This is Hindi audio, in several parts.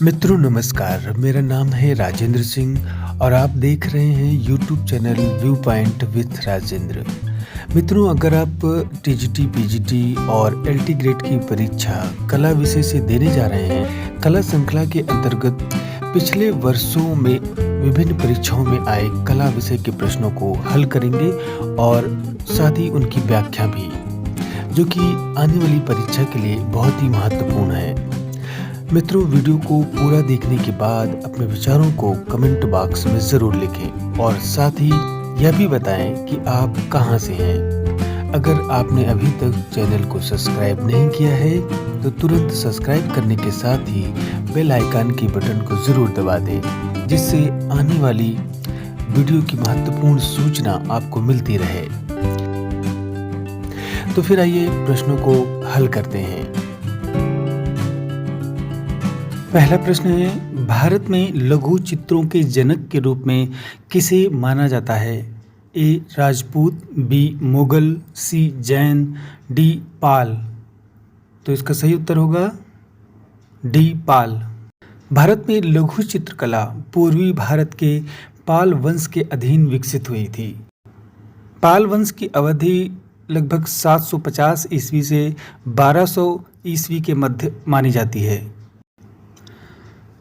मित्रों नमस्कार, मेरा नाम है राजेंद्र सिंह और आप देख रहे हैं YouTube channel view point with Rajendra. मित्रों, अगर आप टीजीटी, पीजीटी और एलटी ग्रेड की परीक्षा कला विषय से देने जा रहे हैं, कला श्रृंखला के अंतर्गत पिछले वर्षों में विभिन्न परीक्षाओं में आए कला विषय के प्रश्नों को हल करेंगे और साथ ही उनकी व्याख्या भी, जो कि आने वाली परीक्षा के लिए बहुत ही महत्वपूर्ण है। मित्रों, वीडियो को पूरा देखने के बाद अपने विचारों को कमेंट बॉक्स में ज़रूर लिखें और साथ ही यह भी बताएं कि आप कहां से हैं। अगर आपने अभी तक चैनल को सब्सक्राइब नहीं किया है तो तुरंत सब्सक्राइब करने के साथ ही बेल आइकन की बटन को ज़रूर दबा दें, जिससे आने वाली वीडियो की महत्वपूर्ण सूचना आपको मिलती रहे। तो फिर आइए प्रश्नों को हल करते हैं। पहला प्रश्न है, भारत में लघु चित्रों के जनक के रूप में किसे माना जाता है? ए राजपूत, बी मुगल, सी जैन, डी पाल। तो इसका सही उत्तर होगा डी पाल। भारत में लघु चित्रकला पूर्वी भारत के पाल वंश के अधीन विकसित हुई थी। पाल वंश की अवधि लगभग 750 ईस्वी से 1200 ईस्वी के मध्य मानी जाती है।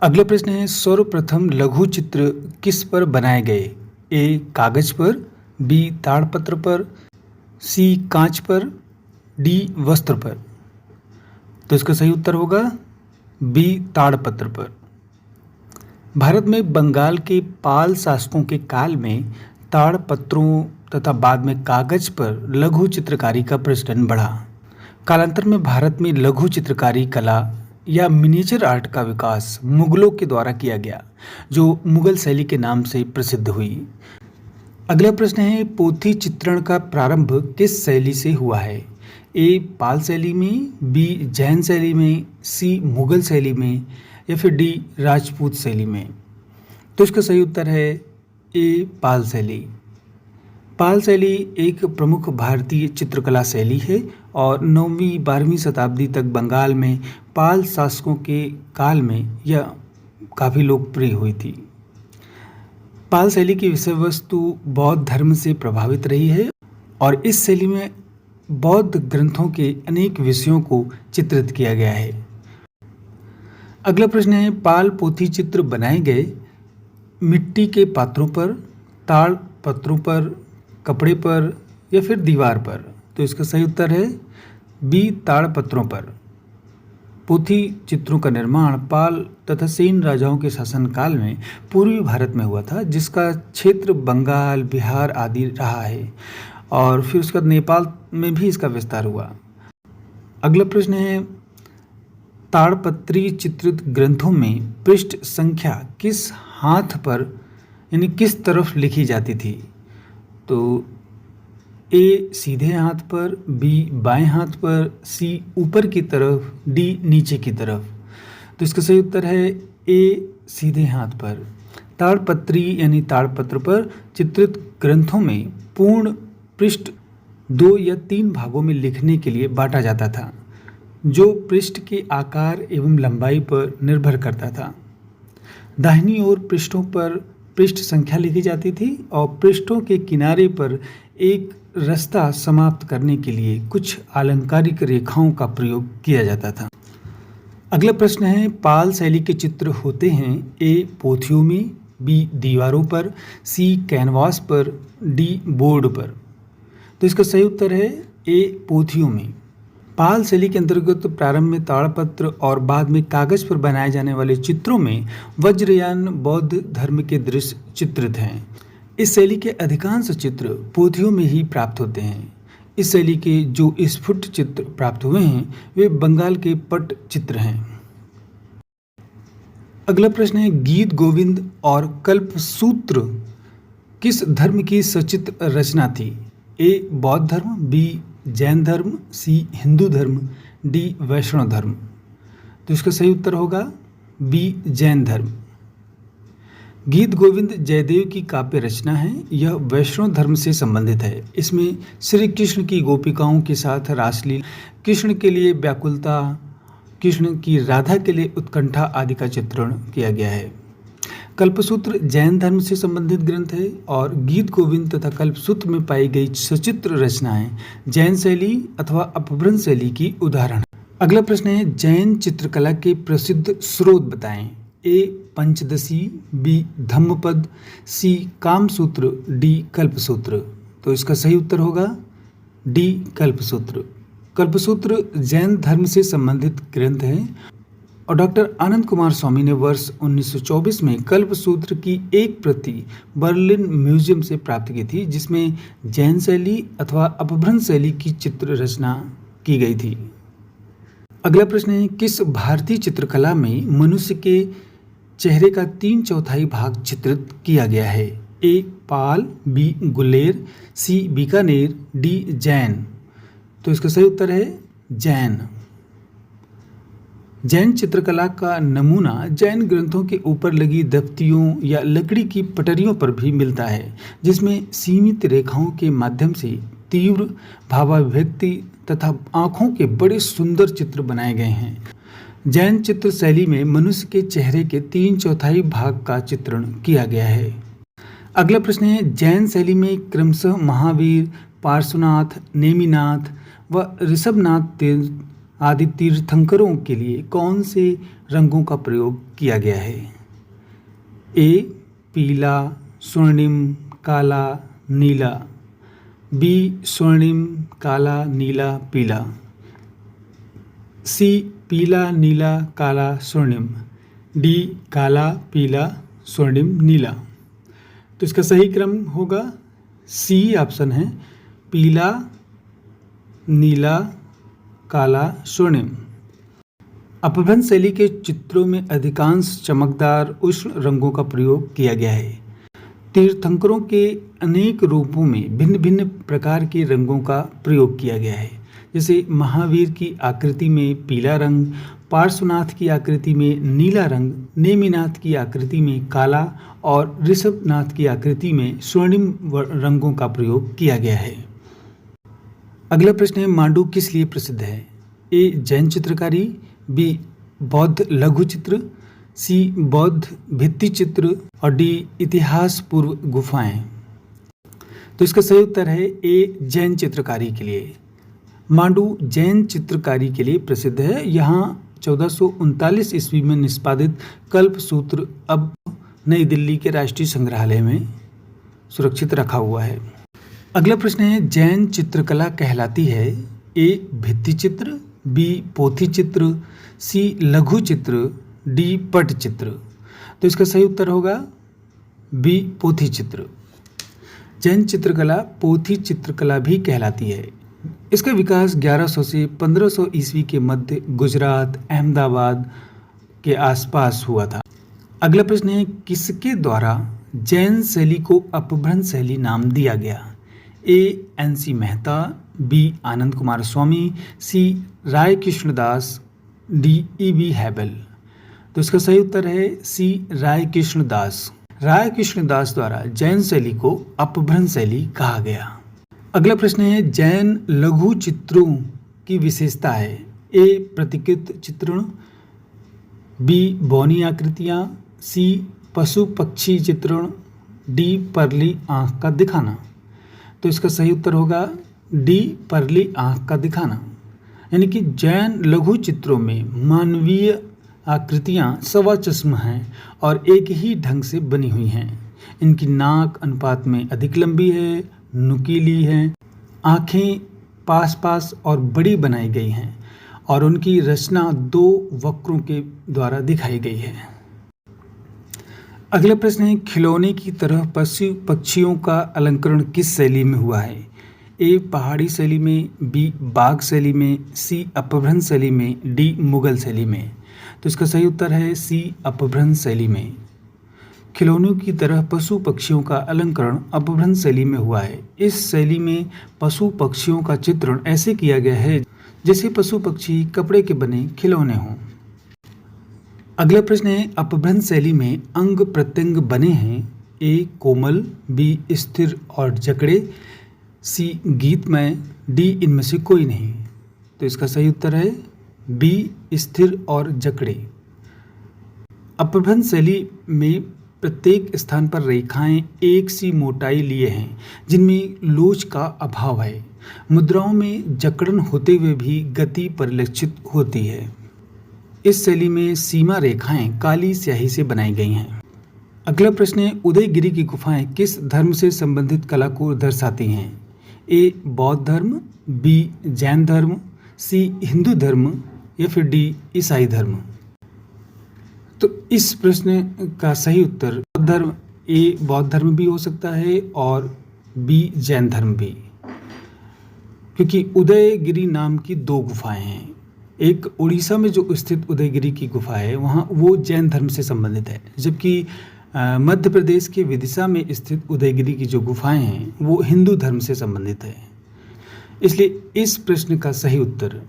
अगला प्रश्न है, सर्वप्रथम लघु चित्र किस पर बनाए गए? ए कागज पर, बी ताड़पत्र पर, सी कांच पर, डी वस्त्र पर। तो इसका सही उत्तर होगा बी ताड़पत्र पर। भारत में बंगाल के पाल शासकों के काल में ताड़पत्रों तथा बाद में कागज पर लघु चित्रकारी का प्रचलन बढ़ा। कालांतर में भारत में लघु चित्रकारी कला या मिनिएचर आर्ट का विकास मुगलों के द्वारा किया गया, जो मुगल शैली के नाम से प्रसिद्ध हुई। अगला प्रश्न है, पोथी चित्रण का प्रारंभ किस शैली से हुआ है? ए पाल शैली में, बी जैन शैली में, सी मुगल शैली में या फिर डी राजपूत शैली में। तो इसका सही उत्तर है ए पाल शैली। पाल शैली एक प्रमुख भारतीय चित्रकला शैली है और 9वीं 12वीं शताब्दी तक बंगाल में पाल शासकों के काल में यह काफ़ी लोकप्रिय हुई थी। पाल शैली की विषय वस्तु बौद्ध धर्म से प्रभावित रही है और इस शैली में बौद्ध ग्रंथों के अनेक विषयों को चित्रित किया गया है। अगला प्रश्न है, पाल पोथी चित्र बनाए गए मिट्टी के पात्रों पर, ताड़ पत्रों पर, कपड़े पर या फिर दीवार पर। तो इसका सही उत्तर है बी ताड़पत्रों पर। पोथी चित्रों का निर्माण पाल तथा सेन राजाओं के शासनकाल में पूर्वी भारत में हुआ था, जिसका क्षेत्र बंगाल, बिहार आदि रहा है और फिर उसके बाद नेपाल में भी इसका विस्तार हुआ। अगला प्रश्न है, ताड़पत्री चित्रित ग्रंथों में पृष्ठ संख्या किस हाथ पर यानी किस तरफ लिखी जाती थी? तो ए सीधे हाथ पर, बी बाएं हाथ पर, सी ऊपर की तरफ, डी नीचे की तरफ। तो इसका सही उत्तर है ए सीधे हाथ पर। ताड़पत्री यानी ताड़पत्र पर चित्रित ग्रंथों में पूर्ण पृष्ठ 2 या 3 भागों में लिखने के लिए बांटा जाता था, जो पृष्ठ के आकार एवं लंबाई पर निर्भर करता था। दाहिनी ओर पृष्ठों पर पृष्ठ संख्या लिखी जाती थी और पृष्ठों के किनारे पर एक रास्ता समाप्त करने के लिए कुछ अलंकारिक रेखाओं का प्रयोग किया जाता था। अगला प्रश्न है, पाल शैली के चित्र होते हैं ए पोथियों में, बी दीवारों पर, सी कैनवास पर, डी बोर्ड पर। तो इसका सही उत्तर है ए पोथियों में। पाल शैली के अंतर्गत प्रारंभ में ताड़पत्र और बाद में कागज पर बनाए जाने वाले चित्रों में वज्रयान बौद्ध धर्म के दृश्य चित्रित हैं। इस शैली के अधिकांश चित्र पोथियों में ही प्राप्त होते हैं। इस शैली के जो स्फुट चित्र प्राप्त हुए हैं वे बंगाल के पट चित्र हैं। अगला प्रश्न है, गीत गोविंद और कल्पसूत्र किस धर्म की सचित्र रचना थी? ए बौद्ध धर्म, बी जैन धर्म, सी हिंदू धर्म, डी वैष्णव धर्म। तो इसका सही उत्तर होगा बी जैन धर्म। गीत गोविंद जयदेव की काव्य रचना है। यह वैष्णव धर्म से संबंधित है। इसमें श्री कृष्ण की गोपिकाओं के साथ रासलीला, कृष्ण के लिए व्याकुलता कृष्ण की राधा के लिए उत्कंठा आदि का चित्रण किया गया है। कल्पसूत्र जैन धर्म से संबंधित ग्रंथ है और गीत गोविंद तथा कल्पसूत्र में पाई गई सचित्र रचनाएं जैन शैली अथवा अपभ्रंश शैली की उदाहरण है। अगला प्रश्न है, जैन चित्रकला के प्रसिद्ध स्रोत बताएं। ए पंचदशी, बी धम्मपद, सी कामसूत्र, डी कल्पसूत्र। तो इसका सही उत्तर होगा डी कल्पसूत्र। कल्पसूत्र जैन धर्म से संबंधित ग्रंथ है और डॉक्टर आनंद कुमार स्वामी ने वर्ष 1924 में कल्पसूत्र की एक प्रति बर्लिन म्यूजियम से प्राप्त की थी, जिसमें जैन शैली अथवा अपभ्रंश शैली की चित्र रचना की गई थी। अगला प्रश्न है, किस भारतीय चित्रकला में मनुष्य के चेहरे का 3/4 भाग चित्रित किया गया है। ए पाल, बी गुलेर, सी बीकानेर, डी जैन। तो इसका सही उत्तर है जैन। जैन चित्रकला का नमूना जैन ग्रंथों के ऊपर लगी दफ्तियों या लकड़ी की पटरियों पर भी मिलता है, जिसमें सीमित रेखाओं के माध्यम से तीव्र भावाभिव्यक्ति तथा आँखों के बड़े सुंदर चित्र बनाए गए हैं। जैन चित्र शैली में मनुष्य के चेहरे के 3/4 भाग का चित्रण किया गया है। अगला प्रश्न है, जैन शैली में क्रमशः महावीर, पार्श्वनाथ, नेमिनाथ व ऋषभनाथ आदि तीर्थंकरों के लिए कौन से रंगों का प्रयोग किया गया है। ए पीला, स्वर्णिम, काला, नीला, बी स्वर्णिम, काला, नीला, पीला, सी पीला, नीला, काला, स्वर्णिम, डी काला, पीला, स्वर्णिम, नीला। तो इसका सही क्रम होगा सी ऑप्शन है, पीला, नीला, काला, स्वर्णिम। अपभ्रंश शैली के चित्रों में अधिकांश चमकदार उष्ण रंगों का प्रयोग किया गया है। तीर्थंकरों के अनेक रूपों में भिन्न भिन्न प्रकार के रंगों का प्रयोग किया गया है, जैसे महावीर की आकृति में पीला रंग, पार्श्वनाथ की आकृति में नीला रंग, नेमिनाथ की आकृति में काला और ऋषभनाथ की आकृति में स्वर्णिम रंगों का प्रयोग किया गया है। अगला प्रश्न है, मांडू किस लिए प्रसिद्ध है। ए जैन चित्रकारी, बी बौद्ध लघु चित्र, सी बौद्ध भित्ति चित्र और डी इतिहास पूर्व गुफाएं। तो इसका सही उत्तर है ए जैन चित्रकारी के लिए। मांडू जैन चित्रकारी के लिए प्रसिद्ध है। यहाँ 1439 ईस्वी में निष्पादित कल्पसूत्र अब नई दिल्ली के राष्ट्रीय संग्रहालय में सुरक्षित रखा हुआ है। अगला प्रश्न है, जैन चित्रकला कहलाती है। ए भित्ति चित्र, बी पोथी चित्र, सी लघु चित्र, डी पट चित्र। तो इसका सही उत्तर होगा बी पोथी चित्र। जैन चित्रकला पोथी चित्रकला भी कहलाती है। इसका विकास 1100 से 1500 ईस्वी के मध्य गुजरात, अहमदाबाद के आसपास हुआ था। अगला प्रश्न है, किसके द्वारा जैन शैली को अपभ्रंश शैली नाम दिया गया। ए NC मेहता, बी आनंद कुमार स्वामी, सी राय कृष्णदास, डी EB हैबल। तो इसका सही उत्तर है सी राय कृष्णदास। राय कृष्णदास द्वारा जैन शैली को अपभ्रंश शैली कहा गया। अगला प्रश्न है, जैन लघु चित्रों की विशेषता है। ए प्रतिकृत चित्रण, बी बौनी आकृतियाँ, सी पशु पक्षी चित्रण, डी परली आँख का दिखाना। तो इसका सही उत्तर होगा डी परली आँख का दिखाना। यानी कि जैन लघु चित्रों में मानवीय आकृतियाँ सवा चश्म हैं और एक ही ढंग से बनी हुई हैं। इनकी नाक अनुपात में अधिक लंबी है, नुकीली है, आँखें पास पास और बड़ी बनाई गई हैं और उनकी रचना 2 वक्रों के द्वारा दिखाई गई है। अगला प्रश्न है, खिलौने की तरह पशु पक्षियों का अलंकरण किस शैली में हुआ है। ए पहाड़ी शैली में, बी बाग शैली में, सी अपभ्रंश शैली में, डी मुगल शैली में। तो इसका सही उत्तर है सी अपभ्रंश शैली में। खिलौनों की तरह पशु पक्षियों का अलंकरण अपभ्रंश शैली में हुआ है। इस शैली में पशु पक्षियों का चित्रण ऐसे किया गया है जैसे पशु पक्षी कपड़े के बने खिलौने हों। अगला प्रश्न है, अपभ्रंश शैली में अंग प्रत्यंग बने हैं। ए कोमल, बी स्थिर और जकड़े, सी गीतमय, डी इनमें से कोई नहीं। तो इसका सही उत्तर है बी स्थिर और जकड़े। अप्रबंध शैली में प्रत्येक स्थान पर रेखाएं एक सी मोटाई लिए हैं जिनमें लोच का अभाव है। मुद्राओं में जकड़न होते हुए भी गति परिलक्षित होती है। इस शैली में सीमा रेखाएं काली स्याही से बनाई गई हैं। अगला प्रश्न है, उदयगिरी की गुफाएं किस धर्म से संबंधित कला को दर्शाती हैं? ए बौद्ध धर्म, बी जैन धर्म, सी हिंदू धर्म या फिर डी ईसाई धर्म। तो इस प्रश्न का सही उत्तर बौद्ध धर्म, ए बौद्ध धर्म भी हो सकता है और बी जैन धर्म भी, क्योंकि उदयगिरी नाम की 2 गुफाएं हैं। एक उड़ीसा में जो स्थित उदयगिरी की गुफा है वहाँ वो जैन धर्म से संबंधित है, जबकि मध्य प्रदेश के विदिशा में स्थित उदयगिरी की जो गुफाएं हैं वो हिंदू धर्म से संबंधित है। इसलिए इस प्रश्न का सही उत्तर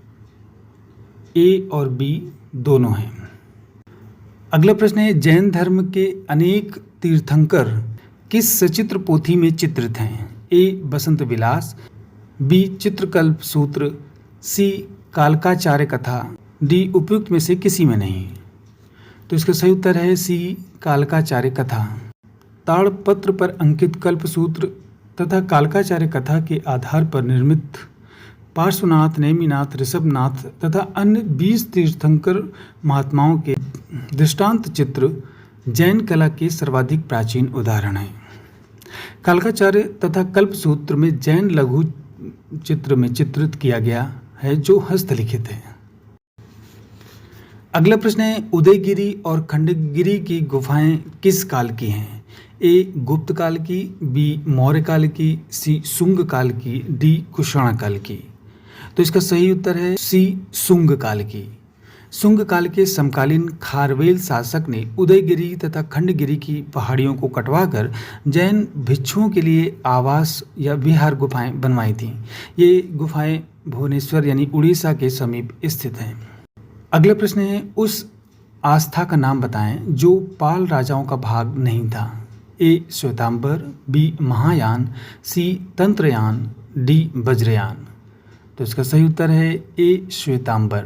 ए और बी दोनों हैं। अगला प्रश्न है, जैन धर्म के अनेक तीर्थंकर किस सचित्र पोथी में चित्रित हैं? ए बसंत विलास, बी चित्रकल्प सूत्र, सी कालकाचार्य कथा, डी उपयुक्त में से किसी में नहीं। तो इसका सही उत्तर है सी कालकाचार्य कथा। ताड़पत्र पर अंकित कल्प सूत्र तथा कालकाचार्य कथा के आधार पर निर्मित पार्श्वनाथ, नेमिनाथ, ऋषभनाथ तथा अन्य 20 तीर्थंकर महात्माओं के दृष्टांत चित्र जैन कला के सर्वाधिक प्राचीन उदाहरण हैं। कालकाचार्य तथा कल्पसूत्र में जैन लघु चित्र में चित्रित किया गया है जो हस्तलिखित है। अगला प्रश्न है, उदयगिरी और खंडगिरी की गुफाएं किस काल की हैं? ए गुप्त काल की, बी मौर्य काल की, सी शुंग काल की, डी कुषाण काल की। तो इसका सही उत्तर है सी शुंग काल की। शुंग काल के समकालीन खारवेल शासक ने उदयगिरी तथा खंडगिरी की पहाड़ियों को कटवाकर जैन भिक्षुओं के लिए आवास या विहार गुफाएं बनवाई थीं। ये गुफाएं भुवनेश्वर यानी उड़ीसा के समीप स्थित हैं। अगला प्रश्न है, उस आस्था का नाम बताएं जो पाल राजाओं का भाग नहीं था। ए श्वेतांबर, बी महायान, सी तंत्रयान, डी वज्रयान। तो इसका सही उत्तर है ए श्वेतांबर।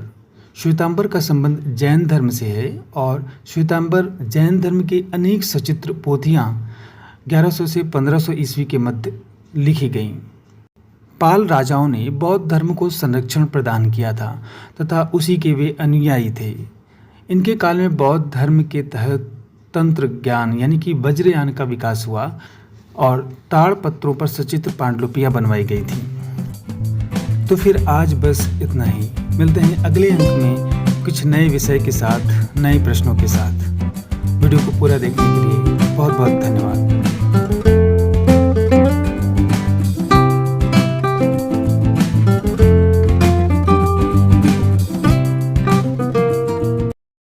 श्वेतांबर का संबंध जैन धर्म से है और श्वेतांबर जैन धर्म के अनेक सचित्र पोथियाँ 1100 से 1500 ईस्वी के मध्य लिखी गईं। पाल राजाओं ने बौद्ध धर्म को संरक्षण प्रदान किया था तथा उसी के वे अनुयायी थे। इनके काल में बौद्ध धर्म के तहत तंत्र ज्ञान यानी कि वज्रयान का विकास हुआ और ताड़पत्रों पर सचित्र पांडुलिपियां बनवाई गई थी। तो फिर आज बस इतना ही। मिलते हैं अगले अंक में कुछ नए विषय के साथ, नए प्रश्नों के साथ। वीडियो को पूरा देखने के लिए बहुत बहुत धन्यवाद।